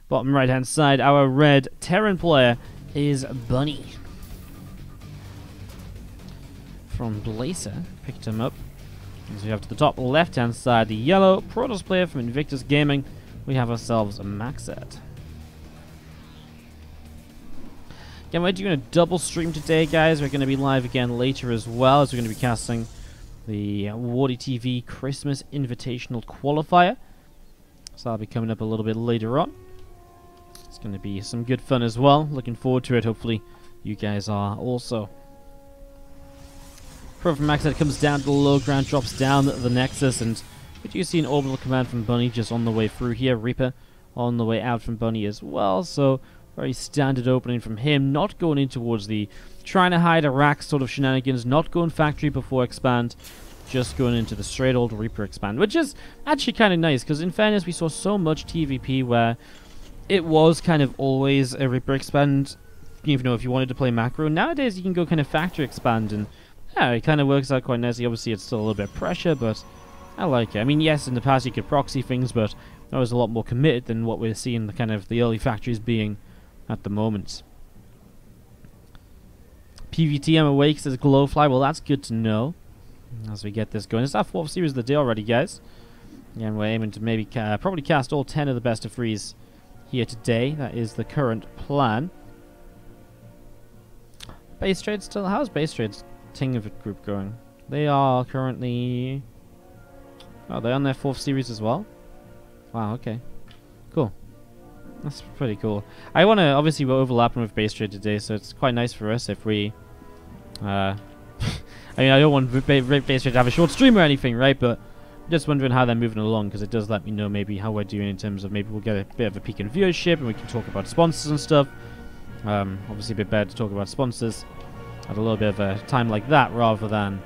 Bottom right hand side, our red Terran player is Bunny. From Blazer, picked him up. As we have to the top left hand side, the yellow Protoss player from Invictus Gaming, we have ourselves a MacSed. Again, we're doing a double stream today, guys. We're going to be live again later as well, as we're going to be casting the WardiTV Christmas Invitational Qualifier. So that'll be coming up a little bit later on. It's going to be some good fun as well. Looking forward to it. Hopefully you guys are also. Pro from MacSed comes down to the low ground, drops down the Nexus, and we do see an orbital command from Bunny just on the way through here. Reaper on the way out from Bunny as well, so very standard opening from him, not going in towards the trying to hide a rack sort of shenanigans, not going factory before expand, just going into the straight old Reaper expand, which is actually kind of nice, because in fairness we saw so much TvP where it was kind of always a Reaper expand, even though if you wanted to play macro. Nowadays you can go kind of factory expand, and yeah, it kind of works out quite nicely. Obviously it's still a little bit of pressure, but I like it. I mean, yes, in the past you could proxy things, but that was a lot more committed than what we're seeing the kind of the early factories being at the moment. PVT, I'm awake, says Glowfly. Well, that's good to know as we get this going. It's our 4th series of the day already, guys. And we're aiming to maybe probably cast all 10 of the best of 3s here today. That is the current plan. Base trade still. How's base trade's Tingavit group going? They are currently. Oh, they're on their 4th series as well. Wow. Okay. Cool. That's pretty cool. I want to, obviously we're overlapping with base trade today, so it's quite nice for us if we, I mean, I don't want base trade to have a short stream or anything, right, but I'm just wondering how they're moving along, because it does let me know maybe how we're doing in terms of maybe we'll get a bit of a peak in viewership, and we can talk about sponsors and stuff. Obviously a bit better to talk about sponsors at a little bit of a time like that, rather than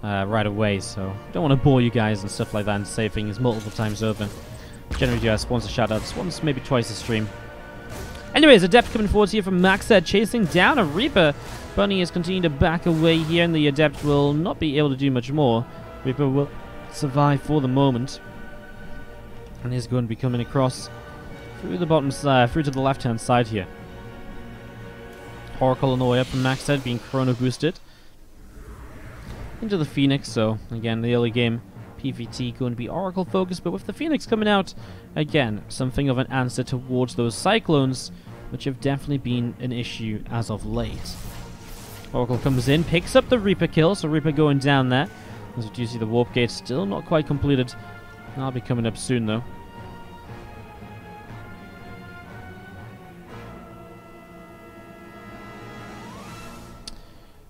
right away, so don't want to bore you guys and stuff like that and say things multiple times over. Generally do our sponsor shoutouts once, maybe twice a stream. Anyways, Adept coming forward here from MacSed, chasing down a Reaper. Bunny is continuing to back away here, and the Adept will not be able to do much more. Reaper will survive for the moment, and is going to be coming across through the bottom side, through to the left-hand side here. Oracle on the way up from MacSed, being chrono boosted into the Phoenix. So again, the early game PVT going to be Oracle focused, but with the Phoenix coming out, again, something of an answer towards those Cyclones, which have definitely been an issue as of late. Oracle comes in, picks up the Reaper kill, so Reaper going down there. As you do see the warp gate still not quite completed. That'll be coming up soon though.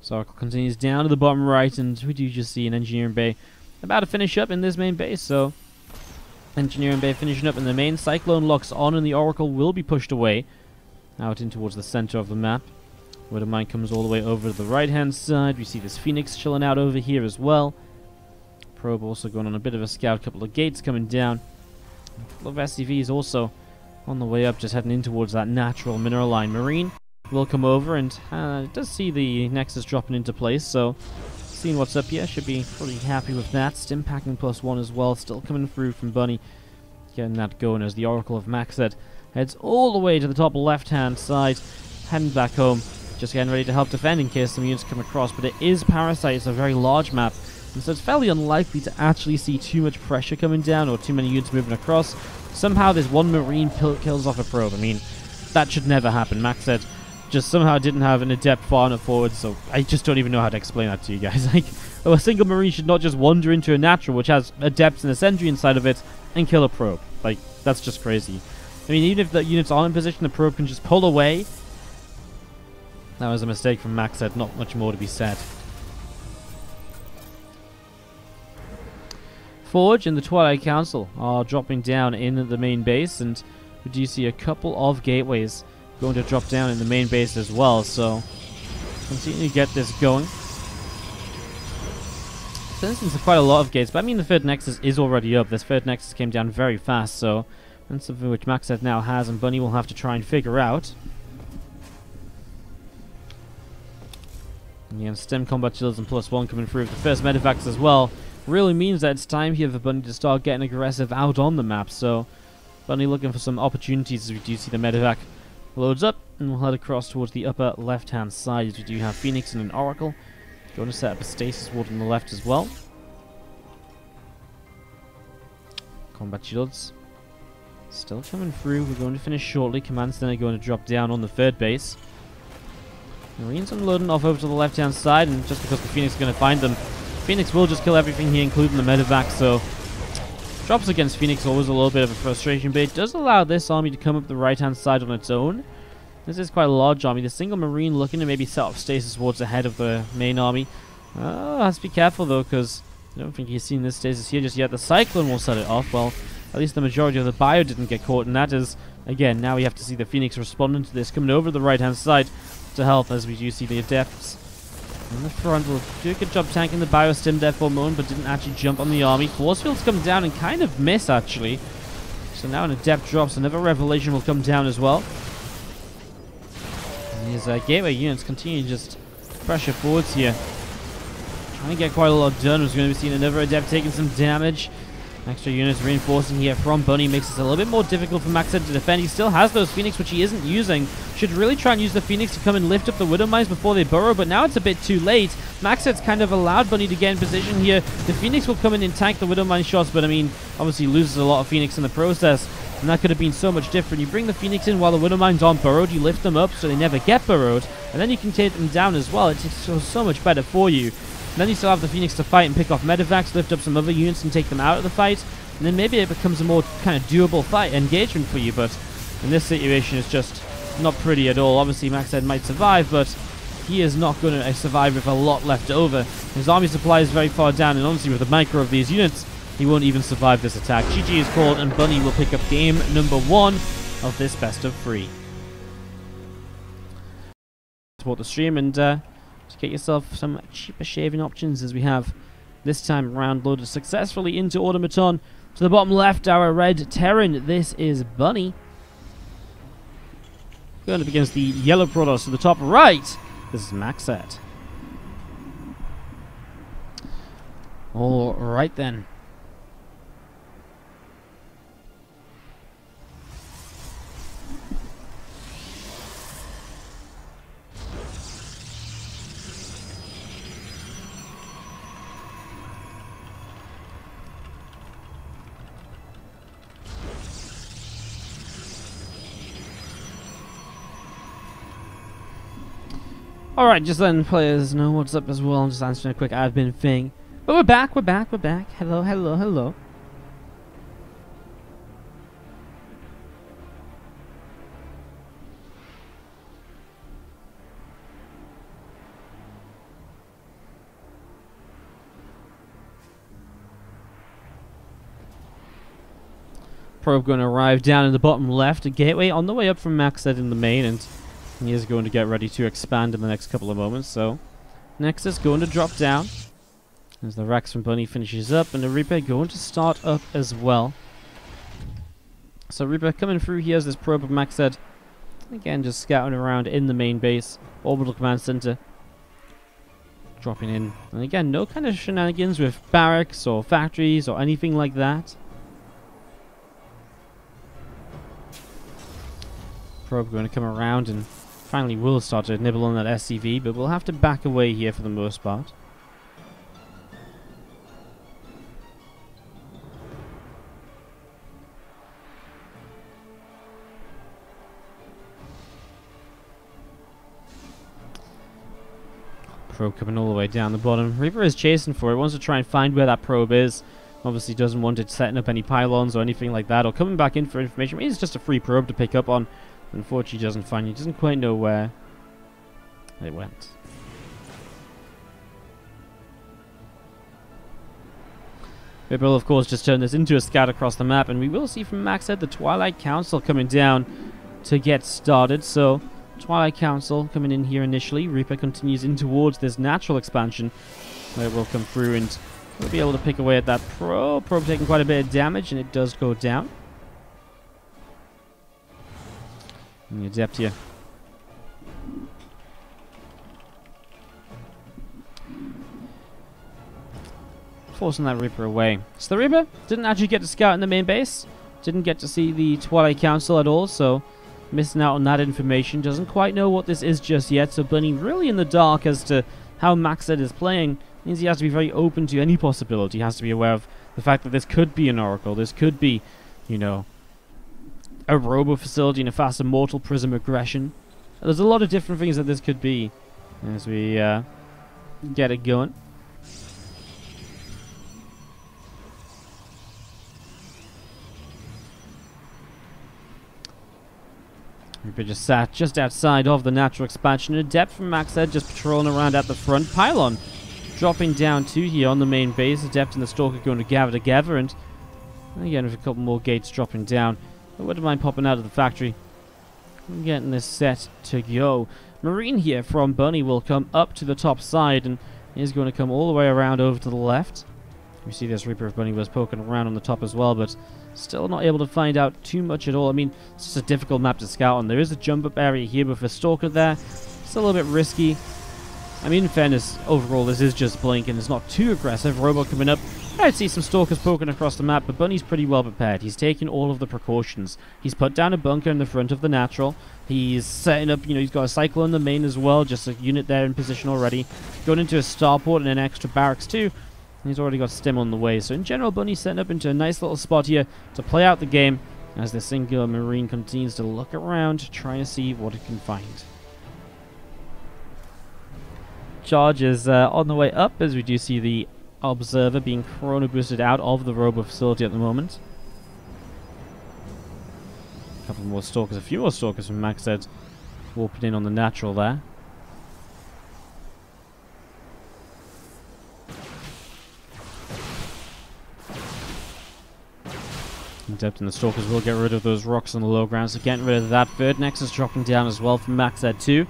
So Oracle continues down to the bottom right, and we do just see an engineering bay about to finish up in this main base. So engineering bay finishing up in the main. Cyclone locks on, and the Oracle will be pushed away out in towards the center of the map. Where the mine comes all the way over to the right hand side. We see this Phoenix chilling out over here as well. Probe also going on a bit of a scout. Couple of gates coming down. A couple of SCVs also on the way up, just heading in towards that natural mineral line. Marine will come over, and it does see the Nexus dropping into place, so seeing what's up here, should be pretty happy with that. Stim packing +1 as well, still coming through from Bunny, getting that going as the Oracle of MacSed heads all the way to the top left-hand side, heading back home, just getting ready to help defend in case some units come across. But it is Parasite, it's a very large map, and so it's fairly unlikely to actually see too much pressure coming down or too many units moving across. Somehow this one Marine kills off a probe. I mean, that should never happen. MacSed just somehow didn't have an Adept far enough forward, so I just don't even know how to explain that to you guys. Like, a single Marine should not just wander into a natural, which has Adepts and a Sentry inside of it, and kill a probe. Like, that's just crazy. I mean, even if the units aren't in position, the probe can just pull away. That was a mistake from MacSed, not much more to be said. Forge and the Twilight Council are dropping down in the main base, and we do see a couple of gateways going to drop down in the main base as well, so continue to get this going. So this is quite a lot of gates, but I mean the third Nexus is already up. This third Nexus came down very fast, so that's something which MacSed now has, and Bunny will have to try and figure out. Again, Stem Combat Shields and +1 coming through with the first Medivacs as well. Really means that it's time here for Bunny to start getting aggressive out on the map, so Bunny looking for some opportunities as we do see the medevac loads up, and we'll head across towards the upper left-hand side as we do have Phoenix and an Oracle. Going to set up a stasis ward on the left as well. Combat shields still coming through. We're going to finish shortly. Command center going to drop down on the third base. Marines unloading off over to the left-hand side, and just because the Phoenix is going to find them, Phoenix will just kill everything here, including the medevac, so drops against Phoenix always a little bit of a frustration, but it does allow this army to come up the right-hand side on its own. This is quite a large army. The single Marine looking to maybe set up stasis wards ahead of the main army. Has to be careful, though, because I don't think he's seen this stasis here just yet. The Cyclone will set it off. Well, at least the majority of the bio didn't get caught, and that is, again, now we have to see the Phoenix responding to this, coming over the right-hand side to help, as we do see the Adepts in the front will do a good job tanking the biostim there for a moment, but didn't actually jump on the army. Force fields come down and kind of miss, actually. So now an Adept drops, another Revelation will come down as well. And his gateway units continue to just pressure forwards here. Trying to get quite a lot done. We're going to be seeing another Adept taking some damage. Extra units reinforcing here from Bunny makes it a little bit more difficult for MacSed to defend. He still has those Phoenix, which he isn't using. Should really try and use the Phoenix to come and lift up the Widow Mines before they burrow, but now it's a bit too late. MacSed's kind of allowed Bunny to get in position here. The Phoenix will come in and tank the Widow Mine shots, but I mean, obviously loses a lot of Phoenix in the process, and that could have been so much different. You bring the Phoenix in while the Widow Mines aren't burrowed, you lift them up so they never get burrowed, and then you can take them down as well. It's so much better for you. And then you still have the Phoenix to fight and pick off medevacs, lift up some other units and take them out of the fight. And then maybe it becomes a more kind of doable fight engagement for you, but in this situation it's just not pretty at all. Obviously MacSed might survive, but he is not going to survive with a lot left over. His army supply is very far down, and honestly with the micro of these units, he won't even survive this attack. GG is called, and Bunny will pick up game number 1 of this best of 3. Support the stream and just get yourself some cheaper shaving options, as we have this time around loaded successfully into Automaton. To the bottom left, our red Terran. This is Bunny. Going up against the yellow Protoss. To the top right, this is MacSed. All right then. Alright, just letting players know what's up as well. I'm just answering a quick admin thing. But we're back. Hello, hello, hello. Probe going to arrive down in the bottom left. A gateway on the way up from MacSed in the main, and he is going to get ready to expand in the next couple of moments. So next is going to drop down as the Rex from Bunny finishes up, and the Reaper going to start up as well. So Reaper coming through here as this probe of MacSed. Again, just scouting around in the main base. Orbital Command Center dropping in. And again, no kind of shenanigans with barracks or factories or anything like that. Probe going to come around and finally will start to nibble on that SCV, but we'll have to back away here for the most part. Probe coming all the way down the bottom. Reaper is chasing for it, wants to try and find where that probe is. Obviously doesn't want it setting up any pylons or anything like that, or coming back in for information. Maybe it's just a free probe to pick up on. Unfortunately, doesn't find it. Doesn't quite know where it went. We will, of course, just turn this into a scout across the map, and we will see from MacSed the Twilight Council coming down to get started. So, Twilight Council coming in here initially. Reaper continues in towards this natural expansion, where it will come through and we'll be able to pick away at that probe. Probe taking quite a bit of damage, and it does go down. And the Adept here. Forcing that Reaper away. So the Reaper didn't actually get to scout in the main base. Didn't get to see the Twilight Council at all, so missing out on that information. Doesn't quite know what this is just yet, so Bunny really in the dark as to how MacSed is playing. Means he has to be very open to any possibility. He has to be aware of the fact that this could be an Oracle. This could be, you know, a Robo Facility and a Fast Immortal Prism Aggression. There's a lot of different things that this could be as we get it going. Reaper just sat just outside of the natural expansion. Adept from MacSed just patrolling around at the front. Pylon dropping down to here on the main base. Adept and the Stalker going to gather together, and again with a couple more gates dropping down. I wouldn't mind popping out of the factory. I'm getting this set to go. Marine here from Bunny will come up to the top side, and is going to come all the way around over to the left. You see this Reaper of Bunny was poking around on the top as well, but still not able to find out too much at all. I mean, it's just a difficult map to scout on. There is a jump up area here with a Stalker there. It's a little bit risky. I mean, in fairness, overall, this is just Blink, and it's not too aggressive. Robo coming up. I'd see some Stalkers poking across the map, but Bunny's pretty well prepared. He's taken all of the precautions. He's put down a bunker in the front of the natural. He's setting up, you know, he's got a Cyclone in the main as well, just a unit there in position already. Going into a starport and an extra barracks too. And he's already got Stim on the way. So in general, Bunny's setting up into a nice little spot here to play out the game as the singular Marine continues to look around, trying to see what it can find. Charge is on the way up as we do see the Observer being chrono boosted out of the Robo Facility at the moment. A couple more Stalkers, a few more Stalkers from MacSed warping in on the natural there. Adept and the Stalkers will get rid of those rocks on the low ground, so getting rid of that. Third Nexus dropping down as well from MacSed too.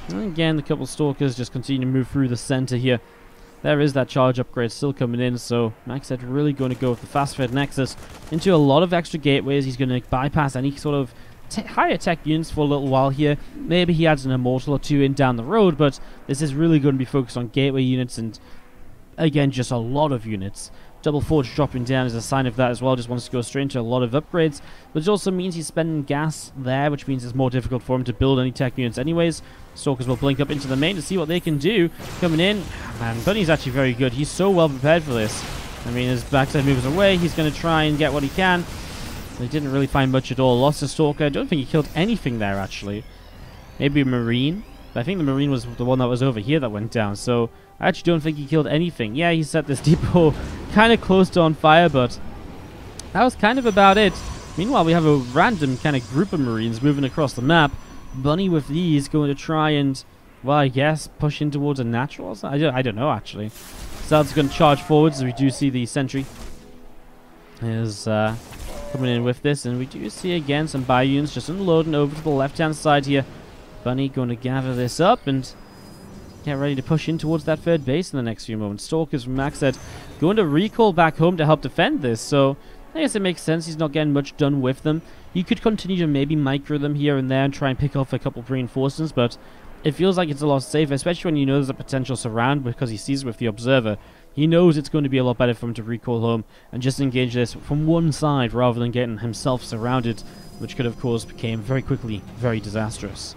And again, the couple Stalkers just continue to move through the center here. There is that charge upgrade still coming in, so MacSed really going to go with the fast-fed Nexus into a lot of extra gateways. He's going to bypass any sort of higher tech units for a little while here. Maybe he adds an Immortal or two in down the road, but this is really going to be focused on gateway units and, again, just a lot of units. Double Forge dropping down is a sign of that as well. Just wants to go straight into a lot of upgrades, which also means he's spending gas there, which means it's more difficult for him to build any tech units anyways. Stalkers will blink up into the main to see what they can do. Coming in, man, Bunny's actually very good. He's so well prepared for this. I mean, as MacSed moves away, he's going to try and get what he can. He didn't really find much at all. Lost a Stalker. I don't think he killed anything there, actually. Maybe a Marine. But I think the Marine was the one that was over here that went down, so I actually don't think he killed anything. Yeah, he set this depot kind of close to on fire, but that was kind of about it. Meanwhile, we have a random kind of group of Marines moving across the map. Bunny with these going to try and, well, I guess, push in towards a natural or something? I don't know, actually. Zealot's going to charge forwards, as we do see the sentry is coming in with this. And we do see, again, some Bayouns just unloading over to the left-hand side here. Bunny going to gather this up and get ready to push in towards that third base in the next few moments. Stalkers from MacSed going to recall back home to help defend this, so I guess it makes sense. He's not getting much done with them. You could continue to maybe micro them here and there and try and pick off a couple of reinforcements, but it feels like it's a lot safer, especially when you know there's a potential surround, because he sees with the Observer. He knows it's going to be a lot better for him to recall home and just engage this from one side rather than getting himself surrounded, which could, of course, become very quickly very disastrous.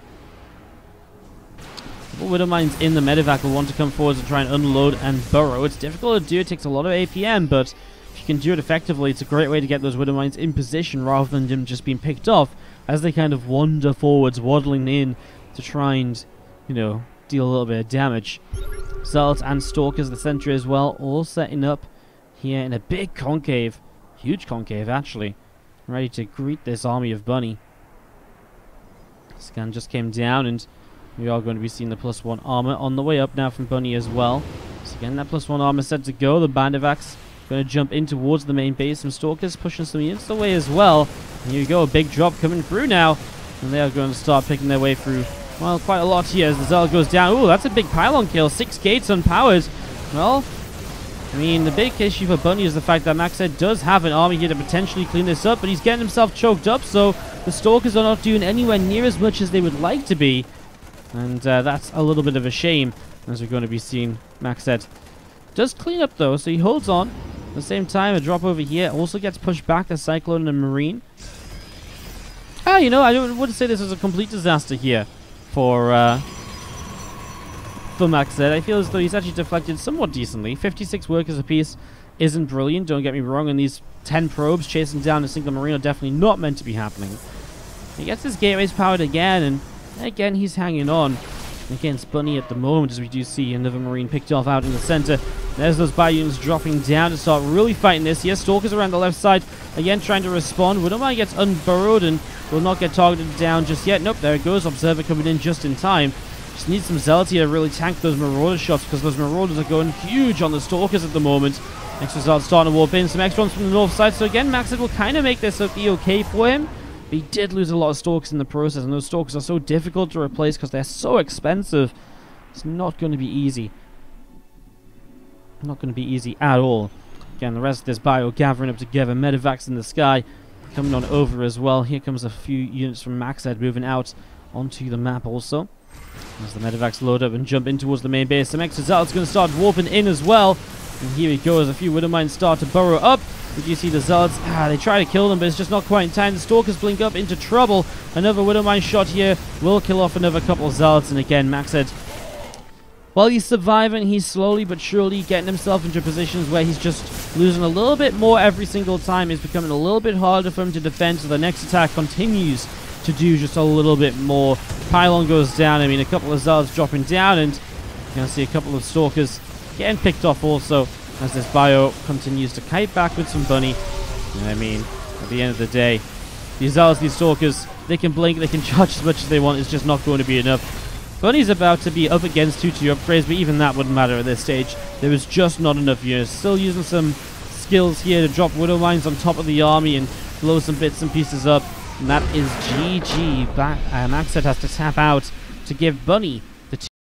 Widow Mines in the medevac will want to come forward and try and unload and burrow. It's difficult to do, it takes a lot of APM, but if you can do it effectively, it's a great way to get those Widow Mines in position rather than them just being picked off as they kind of wander forwards, waddling in to try and, you know, deal a little bit of damage. Zealots and Stalkers, the sentry as well, all setting up here in a big concave, huge concave actually, ready to greet this army of Bunny. Scan just came down and we are going to be seeing the +1 armor on the way up now from Bunny as well. So again, that +1 armor set to go. The Bandivac's going to jump in towards the main base. Some Stalkers pushing some units away as well. And here you go, a big drop coming through now. And they are going to start picking their way through, well, quite a lot here as the Zealot goes down. Ooh, that's a big pylon kill. 6 gates unpowered. Well, I mean, the big issue for Bunny is the fact that MacSed does have an army here to potentially clean this up, but he's getting himself choked up, so the Stalkers are not doing anywhere near as much as they would like to be. And that's a little bit of a shame, as we're going to be seeing MacSed does clean up though, so he holds on. At the same time, a drop over here also gets pushed back. The Cyclone and the Marine. You know, I wouldn't say this is a complete disaster here for MacSed. I feel as though he's actually deflected somewhat decently. 56 workers apiece isn't brilliant, don't get me wrong, and these 10 probes chasing down a single Marine are definitely not meant to be happening. He gets his gateways powered again, and again he's hanging on against Bunny at the moment, as we do see another Marine picked off out in the center. There's those bio units dropping down to start really fighting this. Yes, Stalkers around the left side, again trying to respond. Widowmine gets unburrowed and will not get targeted down just yet. Nope, there it goes. Observer coming in just in time. Just needs some Zealots here to really tank those Marauder shots, because those Marauders are going huge on the Stalkers at the moment. Extra Zealots starting to warp in. Some extra ones from the north side. So again, MacSed will kind of make this be okay for him. But he did lose a lot of Stalkers in the process, and those Stalkers are so difficult to replace because they're so expensive. It's not going to be easy. Not going to be easy at all. Again, the rest of this bio gathering up together. Medivacs in the sky coming on over as well. Here comes a few units from MacSed moving out onto the map also. As the Medivacs load up and jump in towards the main base. Some extra Zealots going to start warping in as well. And here we go as a few Widowmines start to burrow up. Did you see the Zealots? They try to kill them, but it's just not quite in time. The Stalkers blink up into trouble. Another Widowmine shot here will kill off another couple of Zealots. And again, MacSed, while he's surviving, he's slowly but surely getting himself into positions where he's just losing a little bit more every single time. It's becoming a little bit harder for him to defend, so the next attack continues to do just a little bit more. Pylon goes down. I mean, a couple of Zealots dropping down, and you're going to see a couple of Stalkers getting picked off also, as this bio continues to kite backwards from Bunny. I mean, at the end of the day, these Zealots, these Stalkers, they can blink, they can charge as much as they want. It's just not going to be enough. Bunny's about to be up against 2-2 upgrades, but even that wouldn't matter at this stage. There was just not enough units. Still using some skills here to drop Widowmines on top of the army and blow some bits and pieces up. And that is GG. MacSed has to tap out to give Bunny